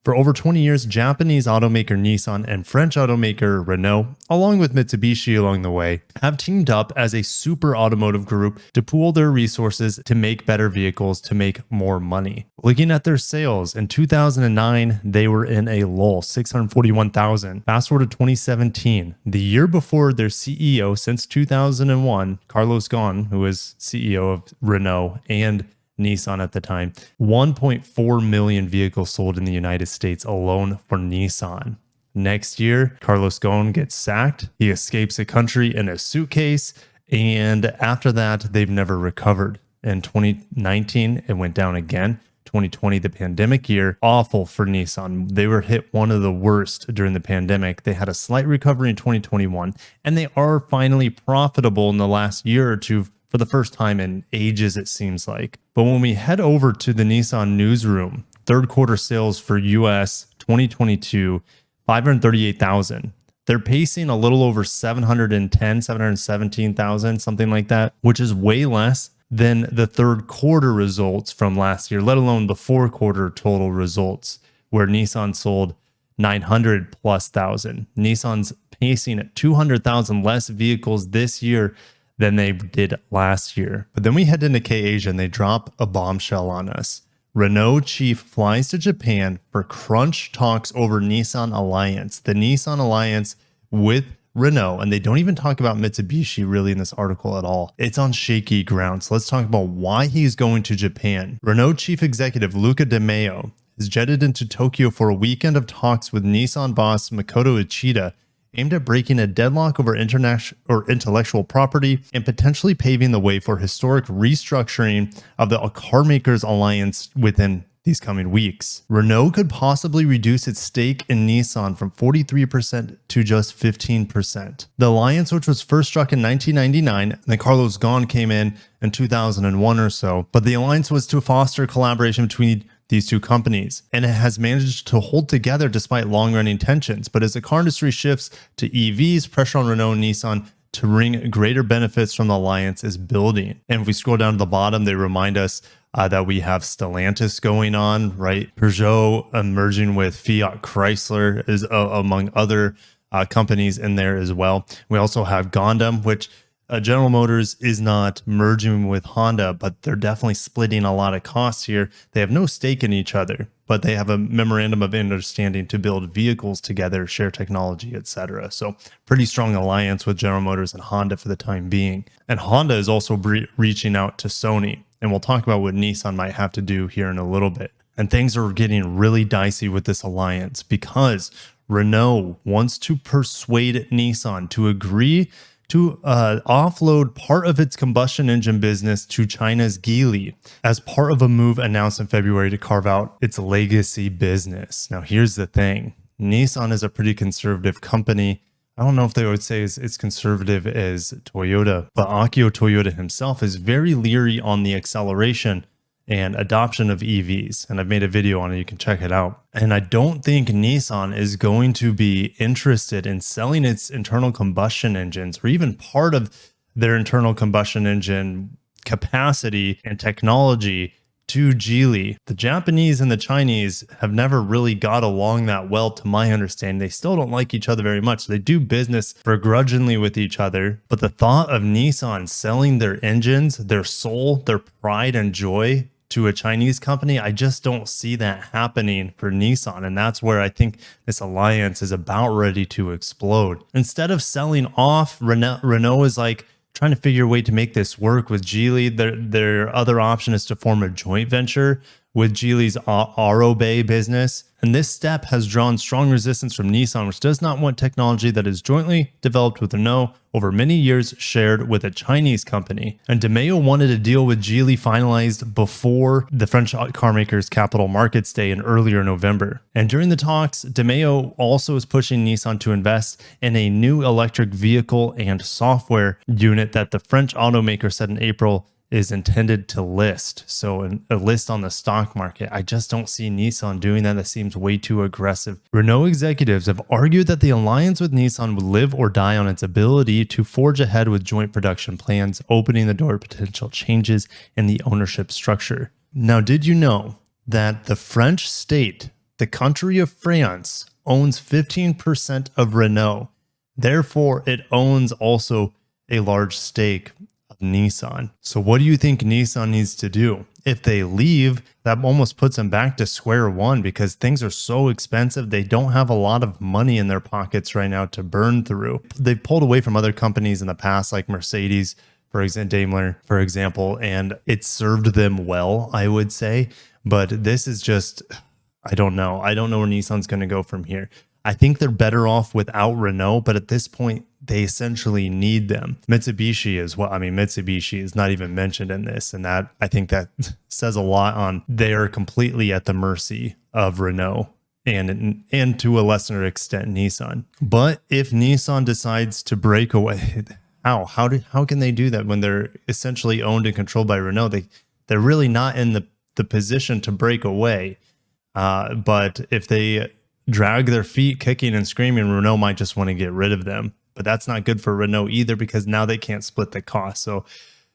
For over 20 years, Japanese automaker Nissan and French automaker Renault, along with Mitsubishi along the way, have teamed up as a super automotive group to pool their resources to make better vehicles to make more money. Looking at their sales, in 2009, they were in a lull, 641,000. Fast forward to 2017, the year before their CEO since 2001, Carlos Ghosn, who was CEO of Renault and Nissan at the time, 1.4 million vehicles sold in the United States alone for Nissan. Next year, Carlos Ghosn gets sacked. He escapes the country in a suitcase. And after that, they've never recovered. In 2019, it went down again. 2020, the pandemic year, awful for Nissan. They were hit one of the worst during the pandemic. They had a slight recovery in 2021, and they are finally profitable in the last year or two for the first time in ages, it seems like. But when we head over to the Nissan newsroom, third quarter sales for US 2022, 538,000. They're pacing a little over 717,000, something like that, which is way less than the third quarter results from last year, let alone the fourth quarter total results, where Nissan sold 900 plus thousand. Nissan's pacing at 200,000 less vehicles this year than they did last year. But then we head into K-Asia and they drop a bombshell on us. Renault chief flies to Japan for crunch talks over Nissan Alliance, the Nissan Alliance with Renault. And they don't even talk about Mitsubishi really in this article at all. It's on shaky ground. So let's talk about why he's going to Japan. Renault chief executive Luca De Meo is jetted into Tokyo for a weekend of talks with Nissan boss Makoto Uchida, aimed at breaking a deadlock over intellectual property and potentially paving the way for historic restructuring of the carmakers alliance within these coming weeks. Renault could possibly reduce its stake in Nissan from 43% to just 15%. The alliance, which was first struck in 1999, and then Carlos Ghosn came in 2001 or so, but the alliance was to foster collaboration between these two companies, and it has managed to hold together despite long-running tensions. But as the car industry shifts to EVs, pressure on Renault and Nissan to wring greater benefits from the alliance is building. And if we scroll down to the bottom, they remind us that we have Stellantis going on, right? Peugeot merging with Fiat Chrysler is among other companies in there as well. We also have Gundam, which General Motors is not merging with Honda, but they're definitely splitting a lot of costs here. They have no stake in each other, but they have a memorandum of understanding to build vehicles together, share technology, etc. So pretty strong alliance with General Motors and Honda for the time being. And Honda is also reaching out to Sony. And we'll talk about what Nissan might have to do here in a little bit. And things are getting really dicey with this alliance because Renault wants to persuade Nissan to agree to offload part of its combustion engine business to China's Geely as part of a move announced in February to carve out its legacy business. Now, here's the thing. Nissan is a pretty conservative company. I don't know if they would say it's conservative as Toyota, but Akio Toyoda himself is very leery on the acceleration and adoption of EVs. And I've made a video on it. You can check it out. And I don't think Nissan is going to be interested in selling its internal combustion engines or even part of their internal combustion engine capacity and technology to Geely. The Japanese and the Chinese have never really got along that well, to my understanding. They still don't like each other very much. They do business begrudgingly with each other. But the thought of Nissan selling their engines, their soul, their pride and joy to a Chinese company, I just don't see that happening for Nissan. And that's where I think this alliance is about ready to explode. Instead of selling off, Renault is like trying to figure a way to make this work with Geely. Their other option is to form a joint venture with Geely's Aurobay business. And this step has drawn strong resistance from Nissan, which does not want technology that is jointly developed with Renault over many years shared with a Chinese company. And De Meo wanted a deal with Geely finalized before the French carmaker's Capital Markets Day in earlier November. And during the talks, De Meo also is pushing Nissan to invest in a new electric vehicle and software unit that the French automaker said in April is intended to list. So a list on the stock market. I just don't see Nissan doing that. That seems way too aggressive. Renault executives have argued that the alliance with Nissan would live or die on its ability to forge ahead with joint production plans, opening the door to potential changes in the ownership structure. Now, did you know that the French state the country of France owns 15% of Renault. Therefore, it owns also a large stake of Nissan. So what do you think Nissan needs to do? If they leave, that almost puts them back to square one because things are so expensive. They don't have a lot of money in their pockets right now to burn through. They've pulled away from other companies in the past, like Mercedes, for example, Daimler, for example, and it served them well, I would say. But this is just, I don't know. I don't know where Nissan's going to go from here. I think they're better off without Renault, but at this point, they essentially need them. Mitsubishi as well. I mean, Mitsubishi is not even mentioned in this. And that, I think that says a lot on they are completely at the mercy of Renault and to a lesser extent, Nissan. But if Nissan decides to break away, how can they do that when they're essentially owned and controlled by Renault? They're really not in the position to break away. But if they drag their feet kicking and screaming, Renault might just want to get rid of them. But that's not good for Renault either because now they can't split the cost. So,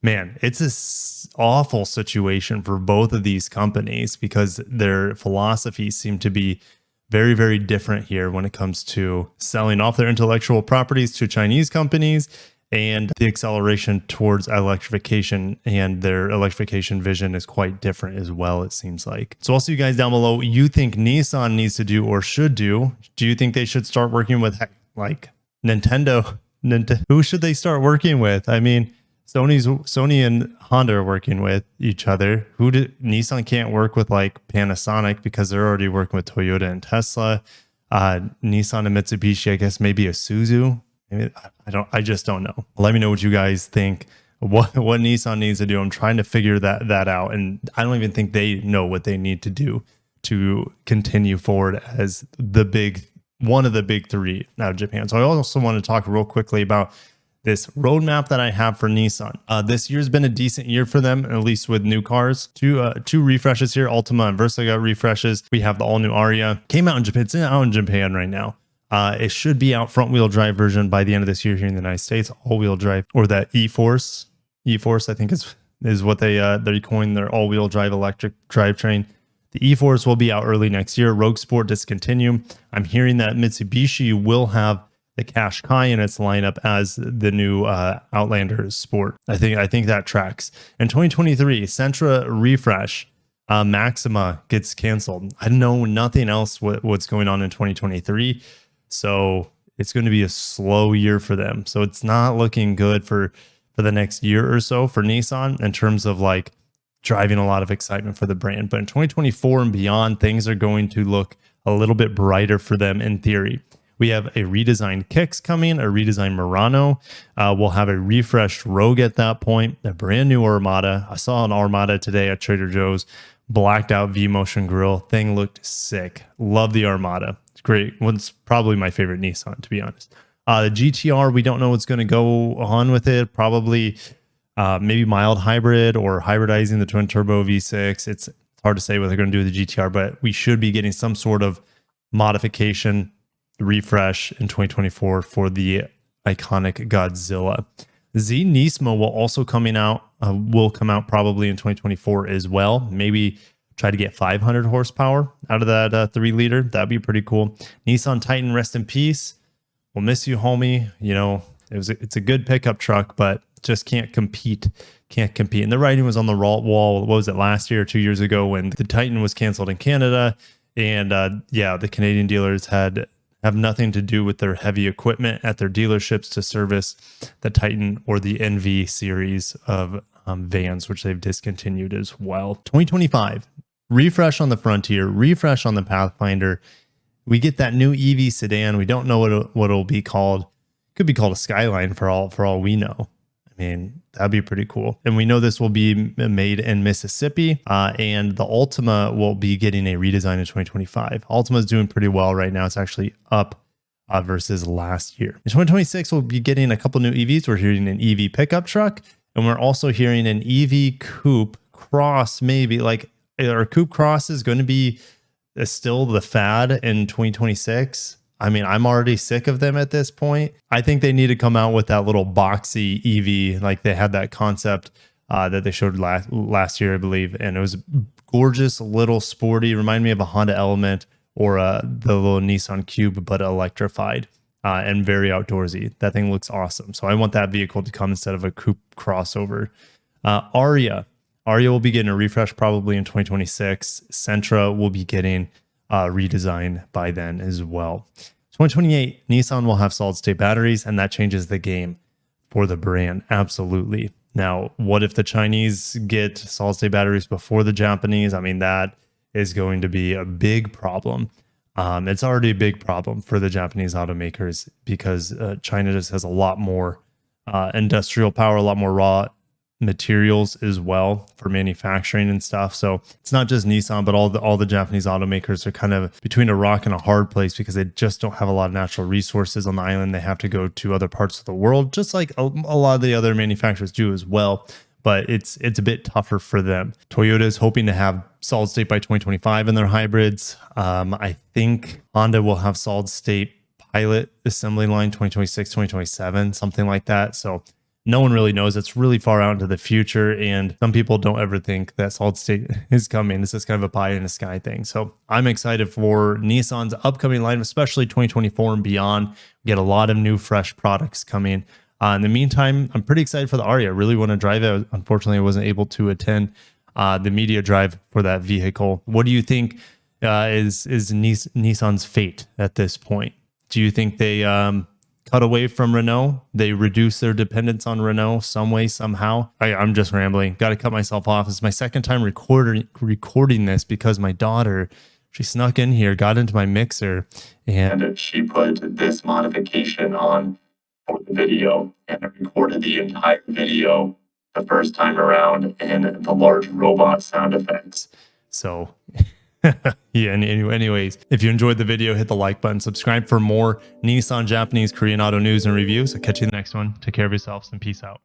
man, it's an awful situation for both of these companies because their philosophies seem to be very, very different here when it comes to selling off their intellectual properties to Chinese companies and the acceleration towards electrification, and their electrification vision is quite different as well, it seems like. So I'll see you guys down below what you think Nissan needs to do or should do. Do you think they should start working with like Nintendo? Who should they start working with? I mean, Sony and Honda are working with each other. Nissan can't work with like Panasonic because they're already working with Toyota and Tesla. Nissan and Mitsubishi, I guess maybe Isuzu. I just don't know. Let me know what you guys think. What Nissan needs to do. I'm trying to figure that out, and I don't even think they know what they need to do to continue forward as one of the big three out of Japan. So I also want to talk real quickly about this roadmap that I have for Nissan. This year's been a decent year for them, at least with new cars. Two refreshes here, Altima and Versa got refreshes. We have the all new Aria. Came out in Japan. It's out in Japan right now. It should be out front wheel drive version by the end of this year here in the United States. All wheel drive, or that E-Force, I think is what they coined their all wheel drive electric drivetrain. The E-Force will be out early next year. Rogue Sport discontinue. I'm hearing that Mitsubishi will have the Qashqai in its lineup as the new Outlander Sport. I think that tracks. In 2023, Sentra refresh. Maxima gets canceled. I know nothing else what's going on in 2023. So it's going to be a slow year for them. So it's not looking good for the next year or so for Nissan in terms of like driving a lot of excitement for the brand. But in 2024 and beyond, things are going to look a little bit brighter for them in theory. We have a redesigned Kicks coming, a redesigned Murano. We'll have a refreshed Rogue at that point, a brand new Armada. I saw an Armada today at Trader Joe's, blacked out V-Motion grille. Thing looked sick. Love the Armada. It's great. It's probably my favorite Nissan, to be honest. The GTR, we don't know what's going to go on with it. Probably maybe mild hybrid or hybridizing the twin turbo V6. It's hard to say what they're going to do with the GTR, but we should be getting some sort of modification refresh in 2024 for the iconic Godzilla. Z Nismo will come out probably in 2024 as well. Maybe try to get 500 horsepower out of that 3-liter. That'd be pretty cool. Nissan Titan, rest in peace. We'll miss you, homie. You know, it's a good pickup truck, but just can't compete. And the writing was on the wall. What was it, last year or 2 years ago when the Titan was canceled in Canada? And the Canadian dealers have nothing to do with their heavy equipment at their dealerships to service the Titan or the NV series of vans, which they've discontinued as well. 2025, refresh on the Frontier, refresh on the Pathfinder. We get that new EV sedan. We don't know what it'll be called. Could be called a Skyline for all we know. I mean, that'd be pretty cool. And we know this will be made in Mississippi, and the Altima will be getting a redesign in 2025. Altima is doing pretty well right now. It's actually up versus last year. In 2026, we'll be getting a couple new EVs. We're hearing an EV pickup truck, and we're also hearing an EV coupe cross, maybe. Like, our coupe cross is going to be still the fad in 2026. I mean, I'm already sick of them at this point. I think they need to come out with that little boxy EV. Like, they had that concept that they showed last year, I believe. And it was gorgeous, little sporty, remind me of a Honda Element or the little Nissan Cube, but electrified and very outdoorsy. That thing looks awesome. So I want that vehicle to come instead of a coupe crossover. Aria will be getting a refresh probably in 2026. Sentra will be getting redesign by then as well. 2028, Nissan will have solid state batteries, and that changes the game for the brand. Absolutely. Now, what if the Chinese get solid state batteries before the Japanese? I mean, that is going to be a big problem. It's already a big problem for the Japanese automakers because China just has a lot more industrial power, a lot more raw materials as well for manufacturing and stuff. So it's not just Nissan, but all the Japanese automakers are kind of between a rock and a hard place because they just don't have a lot of natural resources on the island. They have to go to other parts of the world, just like a lot of the other manufacturers do as well. But it's a bit tougher for them. Toyota is hoping to have solid state by 2025 in their hybrids. I think Honda will have solid state pilot assembly line 2026, 2027, something like that. So no one really knows. It's really far out into the future, and some people don't ever think that solid state is coming. This is kind of a pie in the sky thing. So I'm excited for Nissan's upcoming line, especially 2024 and beyond. We get a lot of new, fresh products coming. In the meantime, I'm pretty excited for the Aria. I really want to drive it. Unfortunately, I wasn't able to attend the media drive for that vehicle. What do you think is Nissan's fate at this point? Do you think they cut away from Renault? They reduce their dependence on Renault some way, somehow? I'm just rambling. Got to cut myself off. It's my second time recording this because my daughter, she snuck in here, got into my mixer, and she put this modification on for the video, and I recorded the entire video the first time around in the large robot sound effects. So yeah, anyways, if you enjoyed the video, hit the like button, subscribe for more Nissan, Japanese, Korean auto news and reviews. I'll catch you in the next one. Take care of yourselves and peace out.